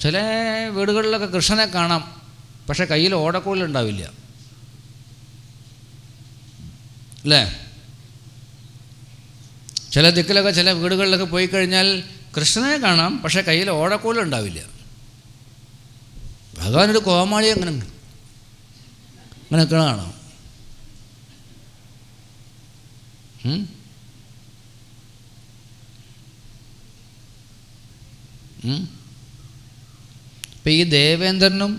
ചില വീടുകളിലൊക്കെ കൃഷ്ണനെ കാണാം, പക്ഷെ കയ്യിൽ ഓടക്കോലുണ്ടാവില്ല അല്ലേ? ചില ദിക്കിലൊക്കെ ചില വീടുകളിലൊക്കെ പോയി കഴിഞ്ഞാൽ കൃഷ്ണനെ കാണാം, പക്ഷെ കയ്യിൽ ഓടക്കോലുണ്ടാവില്ല. ഭഗവാനൊരു കോമാളി അങ്ങനെയൊക്കെ കാണാം. ഇപ്പം ഈ ദേവേന്ദ്രനും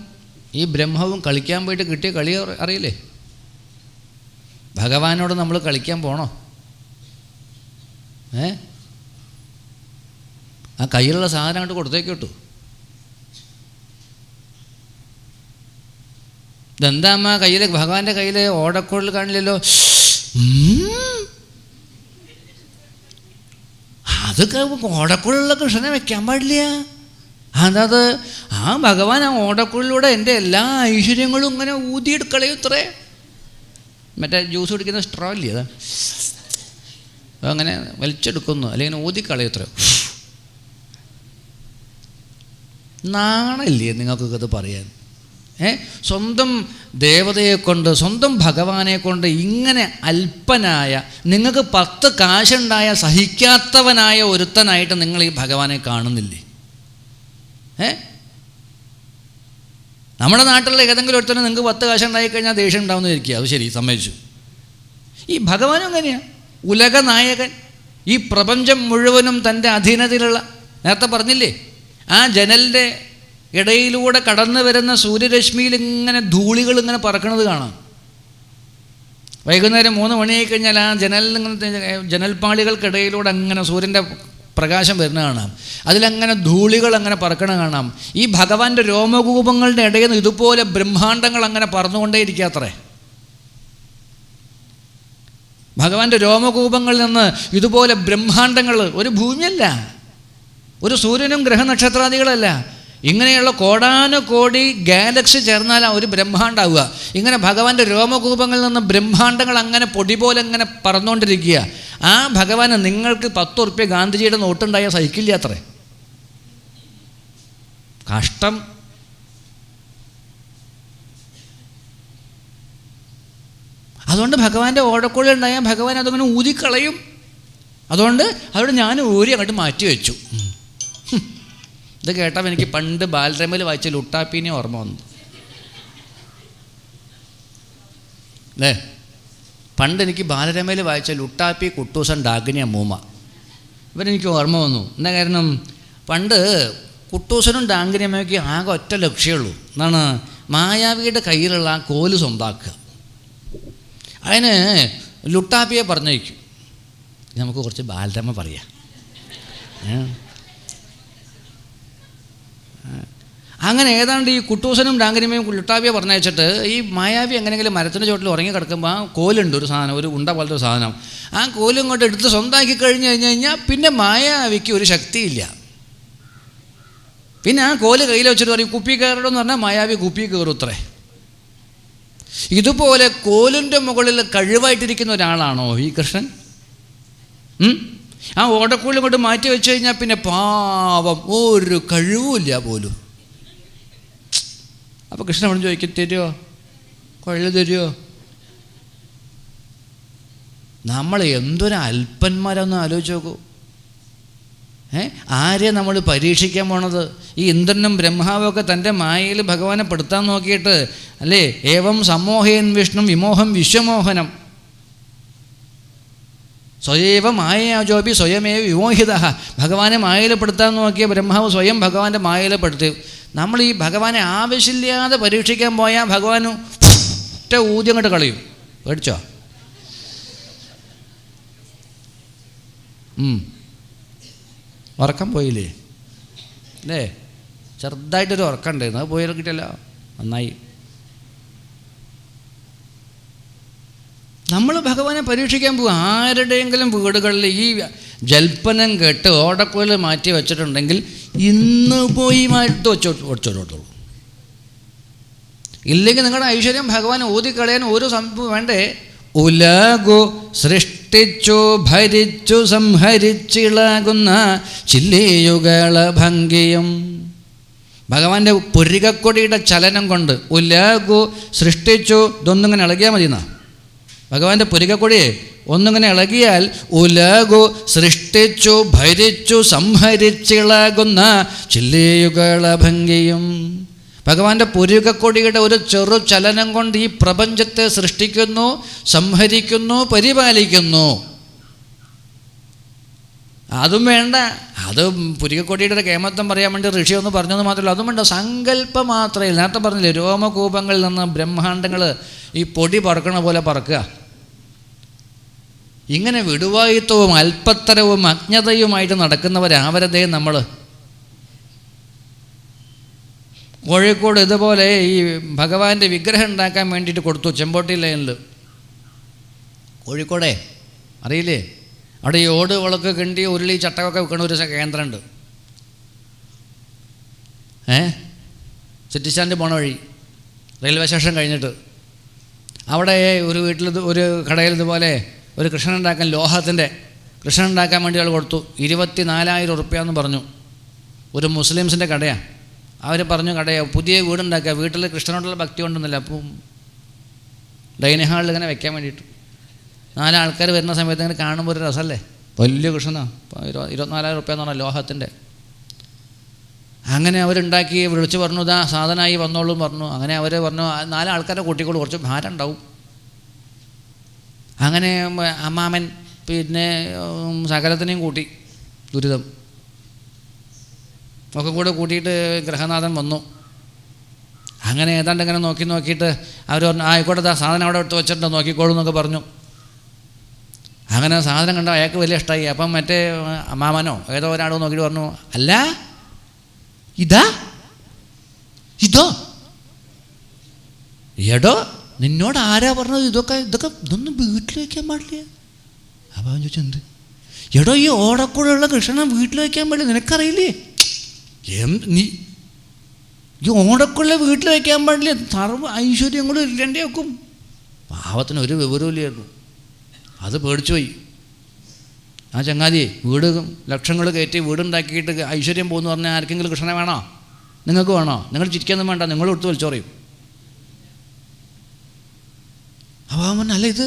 ഈ ബ്രഹ്മവും കളിക്കാൻ പോയിട്ട് കിട്ടിയ കളി അറിയില്ലേ? ഭഗവാനോട് നമ്മൾ കളിക്കാൻ പോണോ? ആ കയ്യിലുള്ള സാധനം അങ്ങോട്ട് കൊടുത്തേക്ക് കിട്ടു. ഇതെന്താ അമ്മ കയ്യിൽ, ഭഗവാന്റെ കയ്യിൽ ഓടക്കുഴൽ കാണില്ലല്ലോ. അതൊക്കെ ഓടക്കുഴലുള്ള കൃഷ്ണനെ വെക്കാൻ പാടില്ല. അതത് ആ ഭഗവാൻ ആ ഓടക്കുഴലിലൂടെ എൻ്റെ എല്ലാ ഐശ്വര്യങ്ങളും ഇങ്ങനെ ഊതിയെടുക്കളയും ഇത്രേ. മറ്റേ ജ്യൂസ് കുടിക്കുന്ന സ്ട്രോ ഇല്ലേ, അതാ അങ്ങനെ വലിച്ചെടുക്കുന്നു, അല്ലെങ്കിൽ ഊതിക്കളയും ഇത്ര. നാണല്ലേ നിങ്ങൾക്കൊക്കെ ഇത് പറയാൻ? സ്വന്തം ദേവതയെ കൊണ്ട്, സ്വന്തം ഭഗവാനെ കൊണ്ട് ഇങ്ങനെ അല്പനായ, നിങ്ങൾക്ക് 10 കാശുണ്ടായ സഹിക്കാത്തവനായ ഒരുത്തനായിട്ട് നിങ്ങൾ ഈ ഭഗവാനെ കാണുന്നില്ലേ? നമ്മുടെ നാട്ടിലുള്ള ഏതെങ്കിലും ഒരുത്തന് നിങ്ങൾക്ക് 10 കാശുണ്ടായി കഴിഞ്ഞാൽ ദേഷ്യം ഉണ്ടാവുമെന്ന് ഇരിക്കുക. അത് ശരി, സമ്മതിച്ചു. ഈ ഭഗവാനും അങ്ങനെയാണ്, ഉലകനായകൻ. ഈ പ്രപഞ്ചം മുഴുവനും തൻ്റെ അധീനതയിലുള്ള, നേരത്തെ പറഞ്ഞില്ലേ, ആ ജനലിൻ്റെ ഇടയിലൂടെ കടന്നു വരുന്ന സൂര്യരശ്മിയിൽ ഇങ്ങനെ ധൂളികൾ ഇങ്ങനെ പറക്കണത് കാണാം. വൈകുന്നേരം 3 മണിയായി കഴിഞ്ഞാൽ ആ ജനൽപ്പാളികൾക്കിടയിലൂടെ അങ്ങനെ സൂര്യൻ്റെ പ്രകാശം വരുന്ന കാണാം. അതിലങ്ങനെ ധൂളികൾ അങ്ങനെ പറക്കണ കാണാം. ഈ ഭഗവാന്റെ രോമകൂപങ്ങളുടെ ഇടയിൽ നിന്ന് ഇതുപോലെ ബ്രഹ്മാണ്ടങ്ങൾ അങ്ങനെ പറന്നുകൊണ്ടേയിരിക്കാത്രേ. ഭഗവാന്റെ രോമകൂപങ്ങളിൽ നിന്ന് ഇതുപോലെ ബ്രഹ്മാണ്ടങ്ങൾ, ഒരു ഭൂമിയല്ല, ഒരു സൂര്യനും ഗ്രഹനക്ഷത്രാദികളല്ല, ഇങ്ങനെയുള്ള കോടാനുകോടി ഗാലക്സി ചേർന്നാലാണ് ഒരു ബ്രഹ്മാണ്ടാവുക. ഇങ്ങനെ ഭഗവാന്റെ രോമകൂപങ്ങളിൽ നിന്ന് ബ്രഹ്മാണ്ടങ്ങൾ അങ്ങനെ പൊടി പോലെ അങ്ങനെ പറന്നുകൊണ്ടിരിക്കുക. ആ ഭഗവാന് നിങ്ങൾക്ക് 10 ഉറുപ്പ്യ ഗാന്ധിജിയുടെ നോട്ടുണ്ടായാൽ സഹിക്കില്ല അത്രേ. കഷ്ടം. അതുകൊണ്ട് ഭഗവാന്റെ ഓടക്കുഴൽ ഉണ്ടായാൽ ഭഗവാൻ അതങ്ങനെ ഊതിക്കളയും. അതുകൊണ്ട് ഞാൻ ഊരി അങ്ങോട്ട് മാറ്റി വെച്ചു. ഇത് കേട്ടപ്പോൾ എനിക്ക് പണ്ട് ബാലരമയിൽ വായിച്ച ലുട്ടാപ്പീനെ ഓർമ്മ വന്നു അല്ലേ? പണ്ട് എനിക്ക് ബാലരമയിൽ വായിച്ച ലുട്ടാപ്പി, കുട്ടൂസൻ, ഡാഗിനി, അമ്മൂമ്മ, ഇവരെനിക്ക് ഓർമ്മ വന്നു. എന്താ കാരണം, പണ്ട് കുട്ടൂസനും ഡാഗിനി അമ്മയ്ക്ക് ആകെ ഒറ്റ ലക്ഷ്യമുള്ളൂ. എന്താണ്? മായാവിയുടെ കയ്യിലുള്ള ആ കോല് സ്വന്താക്കുക. അതിന് ലുട്ടാപ്പിയെ പറഞ്ഞയക്കും. നമുക്ക് കുറച്ച് ബാലരമ പറയാം. അങ്ങനെ ഏതാണ്ട് ഈ കുട്ടൂസനും ഡാങ്കിനിമയും ലുട്ടാപ്പിയെ പറഞ്ഞയച്ചിട്ട് ഈ മായാവി എങ്ങനെയെങ്കിലും മരത്തിൻ്റെ ചോട്ടിൽ ഉറങ്ങി കിടക്കുമ്പോൾ ആ കോലുണ്ട്, ഒരു സാധനം, ഒരു ഉണ്ട പോലത്തെ ഒരു സാധനം. ആ കോലും കൊണ്ട് എടുത്ത് സ്വന്തമാക്കി കഴിഞ്ഞ് കഴിഞ്ഞാൽ പിന്നെ മായാവിക്ക് ഒരു ശക്തിയില്ല. പിന്നെ ആ കോല് കയ്യിൽ വെച്ചിട്ട് പറയും കുപ്പി കയറണമെന്ന് പറഞ്ഞാൽ മായാവി കുപ്പി കയറുത്രേ. ഇതുപോലെ കോലിൻ്റെ മുകളിൽ കഴിവായിട്ടിരിക്കുന്ന ഒരാളാണോ ഈ കൃഷ്ണൻ? ആ ഓടക്കൂലും കൊണ്ട് മാറ്റി വെച്ച് കഴിഞ്ഞാൽ പിന്നെ പാവം ഒരു കഴിവുമില്ല പോലും. അപ്പോൾ കൃഷ്ണൻ അവിടെ ചോദിക്കും, തരുമോ? കുഴൽ തരുമോ? നമ്മൾ എന്തൊരു അല്പന്മാരാന്ന് ആലോചിച്ച് നോക്കൂ. ആരെയാണ് നമ്മൾ പരീക്ഷിക്കാൻ പോണത്? ഈ ഇന്ദ്രനും ബ്രഹ്മാവൊക്കെ തൻ്റെ മായയിൽ ഭഗവാനെ പെടുത്താൻ നോക്കിയിട്ട് അല്ലേ, ഏവം സമ്മോഹയൻ വിഷ്ണു വിമോഹം വിശ്വമോഹനം സ്വയേവ മായയാജോപി സ്വയമേവ വിമോഹിത. ഭഗവാനെ മായയിൽപ്പെടുത്താൻ നോക്കിയ ബ്രഹ്മാവ് സ്വയം ഭഗവാന്റെ മായയിൽപ്പെടുത്തി. നമ്മൾ ഈ ഭഗവാനെ ആവശ്യമില്ലാതെ പരീക്ഷിക്കാൻ പോയാൽ ഭഗവാന് ഒറ്റ ഊതി അങ്ങോട്ട് കളയും. പേടിച്ചോ? ഉറക്കം പോയില്ലേ അല്ലേ? ചെറുതായിട്ടൊരു ഉറക്കം ഉണ്ടായിരുന്നു, അത് പോയാൽ കിട്ടില്ല. നന്നായി. നമ്മൾ ഭഗവാനെ പരീക്ഷിക്കാൻ പോകും. ആരുടെയെങ്കിലും വീടുകളിൽ ഈ ജൽപ്പനം കേട്ട് ഓടക്കുഴൽ മാറ്റി വെച്ചിട്ടുണ്ടെങ്കിൽ ഇന്ന് പോയി മാറ്റി വെച്ചോളൂ. ഇല്ലെങ്കിൽ നിങ്ങളുടെ ഐശ്വര്യം ഭഗവാൻ ഊതിക്കളയാൻ ഒരു സംഭവം വേണ്ടേ? ഉലകു സൃഷ്ടി സൃഷ്ടിച്ചു ഭരിച്ചു സംഹരിച്ചിളകുന്ന ചില്ലിയുകള ഭംഗിയും. ഭഗവാന്റെ പുരികക്കൊടിയുടെ ചലനം കൊണ്ട് ഉലകു സൃഷ്ടിച്ചു. ഇതൊന്നിങ്ങനെ ഇളകിയാൽ മതി എന്നാ. ഭഗവാന്റെ പുരികക്കൊടിയെ ഒന്നിങ്ങനെ ഇളകിയാൽ ഉലകു സൃഷ്ടിച്ചു ഭരിച്ചു സംഹരിച്ചിളകുന്ന ചില്ലിയുകള ഭംഗിയും. ഭഗവാന്റെ പുരികക്കൊടിയുടെ ഒരു ചെറു ചലനം കൊണ്ട് ഈ പ്രപഞ്ചത്തെ സൃഷ്ടിക്കുന്നു, സംഹരിക്കുന്നു, പരിപാലിക്കുന്നു. അതും വേണ്ട, അത് പുരികക്കൊടിയുടെ കേമത്വം പറയാൻ വേണ്ടി ഋഷി ഒന്ന് പറഞ്ഞെന്ന് മാത്രമല്ല, അതും വേണ്ട. സങ്കല്പം മാത്രമേ, നേരത്തെ പറഞ്ഞില്ലേ, രോമകൂപങ്ങളിൽ നിന്ന് ബ്രഹ്മാണ്ടങ്ങൾ ഈ പൊടി പറക്കണ പോലെ പറക്കുക. ഇങ്ങനെ വിടുവായിത്വവും അല്പത്തരവും അജ്ഞതയുമായിട്ട് നടക്കുന്നവരാവരുതേ നമ്മൾ. കോഴിക്കോട് ഇതുപോലെ ഈ ഭഗവാന്റെ വിഗ്രഹം ഉണ്ടാക്കാൻ വേണ്ടിയിട്ട് കൊടുത്തു, ചെമ്പോട്ടി ലൈനിൽ. കോഴിക്കോടേ അറിയില്ലേ, അവിടെ ഈ ഓട് വിളക്ക് കിണ്ടി ഉരുളി ചട്ടമൊക്കെ വെക്കണ ഒരു കേന്ദ്രമുണ്ട്. സിറ്റി സ്റ്റാൻഡ് പോണ വഴി റെയിൽവേ സ്റ്റേഷൻ കഴിഞ്ഞിട്ട് അവിടെ ഒരു വീട്ടിൽ ഒരു കടയിൽ ഇതുപോലെ ഒരു കൃഷ്ണൻ ഉണ്ടാക്കാൻ, ലോഹത്തിൻ്റെ കൃഷ്ണൻ ഉണ്ടാക്കാൻ വേണ്ടി ആൾ കൊടുത്തു. 24,000 ഉറുപ്പ്യാന്ന് പറഞ്ഞു. ഒരു മുസ്ലിംസിൻ്റെ കടയാണ്. അവർ പറഞ്ഞു കടയാണ്, പുതിയ വീടുണ്ടാക്കുക, വീട്ടിൽ കൃഷ്ണനോടുള്ള ഭക്തി കൊണ്ടൊന്നുമില്ല, അപ്പം ഡൈനിങ് ഹാളിൽ ഇങ്ങനെ വെക്കാൻ വേണ്ടിയിട്ട് 4 ആൾക്കാർ വരുന്ന സമയത്ത് ഇങ്ങനെ കാണുമ്പോൾ ഒരു രസമല്ലേ. വലിയ കൃഷ്ണനാണ്, 24,000 ഉറുപ്പ്യാന്ന് പറഞ്ഞാൽ ലോഹത്തിൻ്റെ. അങ്ങനെ അവരുണ്ടാക്കി വിളിച്ച് പറഞ്ഞു, ഇതാ സാധനമായി വന്നോളൂ പറഞ്ഞു. അങ്ങനെ അവർ പറഞ്ഞു 4 ആൾക്കാരെ കൂട്ടിക്കോളൂ, കുറച്ച് ഭാരം ഉണ്ടാവും. അങ്ങനെ അമ്മാമൻ പിന്നെ സകലത്തിനെയും കൂട്ടി, ദുരിതം ഒക്കെ കൂടെ കൂട്ടിയിട്ട് ഗൃഹനാഥൻ വന്നു. അങ്ങനെ ഏതാണ്ട് ഇങ്ങനെ നോക്കിയിട്ട് അവർ പറഞ്ഞു, ആയിക്കോട്ടെ, സാധനം അവിടെ എടുത്ത് വെച്ചിട്ടുണ്ടോ നോക്കിക്കോളൂ എന്നൊക്കെ പറഞ്ഞു. അങ്ങനെ സാധനം കണ്ടോ അയാൾക്ക് വലിയ ഇഷ്ടമായി. അപ്പം മറ്റേ അമ്മാമനോ ഏതോ ഒരാളോ നോക്കിയിട്ട് പറഞ്ഞു, അല്ല ഇതോ എടോ, നിന്നോട് ആരാ പറഞ്ഞത് ഇതൊന്നും വീട്ടിൽ വയ്ക്കാൻ പാടില്ല? അപ്പം അവൻ ചോദിച്ചു, എന്ത്? എടോ, ഈ ഓടക്കൂടെയുള്ള കൃഷ്ണനെ വീട്ടിൽ വയ്ക്കാൻ പാടില്ല, നിനക്കറിയില്ലേ? നീ ഈ ഓടക്കുള്ള വീട്ടിൽ വയ്ക്കാൻ പാടില്ല, സർവ്വ ഐശ്വര്യങ്ങളും ഇല്ലേണ്ടേ വെക്കും. പാവത്തിന് ഒരു വിവരമില്ലായിരുന്നു. അത് പേടിച്ചു പോയി. ആ ചങ്ങാതി വീട് ലക്ഷങ്ങൾ കയറ്റി വീടുണ്ടാക്കിയിട്ട് ഐശ്വര്യം പോകുന്നു പറഞ്ഞാൽ ആർക്കെങ്കിലും കൃഷ്ണനെ വേണോ? നിങ്ങൾക്ക് വേണോ? നിങ്ങൾ ചിരിക്കൊന്നും വേണ്ട, നിങ്ങൾ എടുത്ത് വലിച്ചു പറയും. അപ്പോൾ അവൻ അല്ല, ഇത്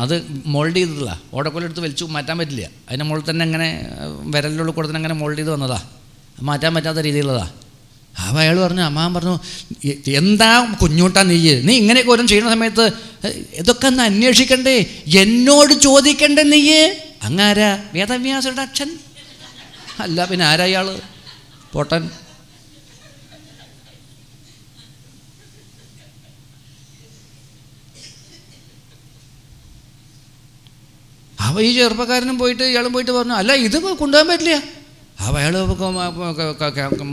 അത് മോൾഡ് ചെയ്തതല്ല, ഓടക്കൊല്ലെടുത്ത് വലിച്ചു മാറ്റാൻ പറ്റില്ല. അതിൻ്റെ മുകളിൽ തന്നെ അങ്ങനെ വിരലിലുള്ള കൂടെ തന്നെ അങ്ങനെ മോൾഡ് ചെയ്ത് വന്നതാ, മാറ്റാൻ പറ്റാത്ത രീതിയിലുള്ളതാ. അപ്പോൾ അയാൾ പറഞ്ഞു, അമ്മാവൻ പറഞ്ഞു, എന്താ കുഞ്ഞൂട്ടാ നീ ഇങ്ങനെയൊക്കെ ഓരോ ചെയ്യുന്ന സമയത്ത് ഇതൊക്കെ ഒന്ന് അന്വേഷിക്കണ്ടേ, എന്നോട് ചോദിക്കണ്ടേ നീ? അങ്ങാരാ? വേദവ്യാസരുടെ അച്ഛൻ? അല്ല പിന്നെ ആരാ ഇയാൾ? പോട്ടൻ. അപ്പോൾ ഈ ചെറുപ്പക്കാരനും പോയിട്ട് ഇയാളും പോയിട്ട് പറഞ്ഞു, അല്ല ഇത് കൊണ്ടുപോകാൻ പറ്റില്ല. അപ്പോൾ അയാൾ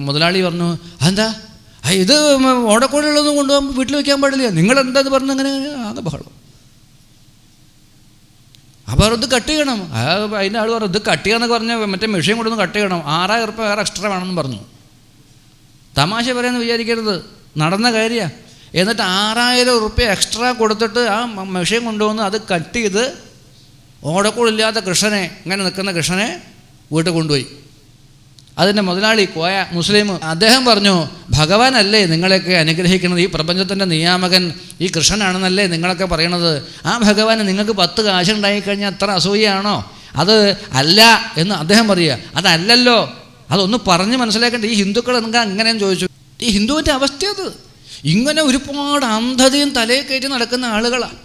മുതലാളി പറഞ്ഞു, അതെന്താ ഇത് ഓടക്കോടുള്ളതൊന്നും കൊണ്ടുപോകാൻ വീട്ടിൽ വയ്ക്കാൻ പാടില്ല, നിങ്ങളെന്താ ഇത് പറഞ്ഞു? അങ്ങനെ ആകെ ബഹളം. അപ്പോൾ ഇത് കട്ട് ചെയ്യണം. അതിൻ്റെ ആൾ പറഞ്ഞു, ഇത് കട്ട് ചെയ്യാന്നൊക്കെ പറഞ്ഞാൽ മറ്റേ മെഷീൻ കൊണ്ടൊന്ന് കട്ട് ചെയ്യണം, 6,000 ഉറുപ്പ്യ വേറെ എക്സ്ട്രാ വേണമെന്ന് പറഞ്ഞു. തമാശ പറയാമെന്ന് വിചാരിക്കരുത്, നടന്ന കാര്യമാണ്. എന്നിട്ട് 6,000 ഉറുപ്പ്യ എക്സ്ട്രാ കൊടുത്തിട്ട് ആ മെഷീൻ കൊണ്ടുവന്ന് അത് കട്ട് ചെയ്ത് ഓടക്കൂടില്ലാത്ത കൃഷ്ണനെ, ഇങ്ങനെ നിൽക്കുന്ന കൃഷ്ണനെ വീട്ടിൽ കൊണ്ടുപോയി. അതിൻ്റെ മുതലാളി കോയ മുസ്ലിം, അദ്ദേഹം പറഞ്ഞു, ഭഗവാനല്ലേ നിങ്ങളെയൊക്കെ അനുഗ്രഹിക്കുന്നത്, ഈ പ്രപഞ്ചത്തിൻ്റെ നിയാമകൻ ഈ കൃഷ്ണനാണെന്നല്ലേ നിങ്ങളൊക്കെ പറയണത്. ആ ഭഗവാന് നിങ്ങൾക്ക് 10 കാശുണ്ടായിക്കഴിഞ്ഞാൽ അത്ര അസൂയാണോ? അത് അല്ല എന്ന് അദ്ദേഹം പറയുക. അതല്ലല്ലോ, അതൊന്ന് പറഞ്ഞ് മനസ്സിലാക്കേണ്ട. ഈ ഹിന്ദുക്കൾ നിങ്ങൾക്ക് അങ്ങനെയെന്ന് ചോദിച്ചു. ഈ ഹിന്ദുവിൻ്റെ അവസ്ഥ അത്. ഇങ്ങനെ ഒരുപാട് അന്ധതയും തലയിൽ കയറ്റി നടക്കുന്ന ആളുകളാണ്.